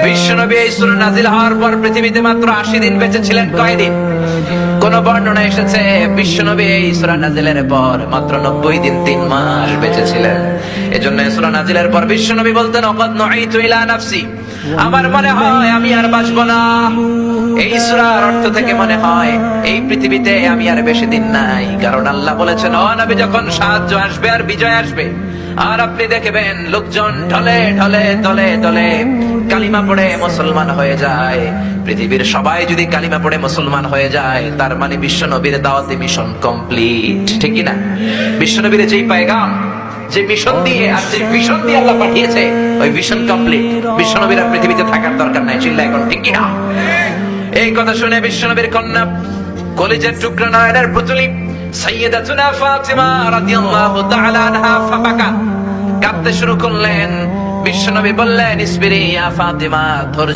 বিশ্বনবী এই সূরা নাযিল হওয়ার পর পৃথিবীতে মাত্র 80 দিন বেঁচে ছিলেন। কয়দিন? কোন বর্ণনা এসেছে বিশ্বনবী এই সূরা নাযিলের পর মাত্র 90 দিন 3 মাস বেঁচে ছিলেন। এজন্য এই সূরা নাযিলের পর বিশ্বনবী বলতেন ওয়াকাদ নুইতু ইলা নাফসি, আমার মনে হয় আমি আর বাঁচব না। এই সূরার অর্থ থেকে মনে হয় এই পৃথিবীতে আমি আর বেশি দিন নাই, কারণ আল্লাহ বলেছেন ও নবী যখন সাহায্য আসবে আর বিজয় আসবে আর আপনি দেখবেন লোকজন ঢলে ঢলে দলে দলে কালিমা পড়ে মুসলমান হয়ে যায়। পৃথিবীর সবাই যদি কালিমা পড়ে মুসলমান হয়ে যায় তার মানে বিশ্বনবীর দাওয়াতি মিশন কমপ্লিট, ঠিক কি না? বিশ্বনবীর যেই পয়গাম, যে মিশন দিয়ে আর যে ভিশন দিয়ে আল্লাহ পাঠিয়েছে ওই ভিশন কমপ্লিট। বিশ্বনবীর আর পৃথিবীতে থাকার দরকার নাই, চিল্লায় এখন ঠিক কি না? এই কথা শুনে বিশ্বনবীর কন্যা কলিজার টুকরা নয়নের পুতুলি সাইয়্যিদাতুনা ফাতিমা রাদিয়াল্লাহু তাআলা আনহা ফাবাকা, কাঁদতে শুরু করলেন। বিশ্বনবী বললেন ইসবিরি ইয়া ফাতিমা, ধৈর্য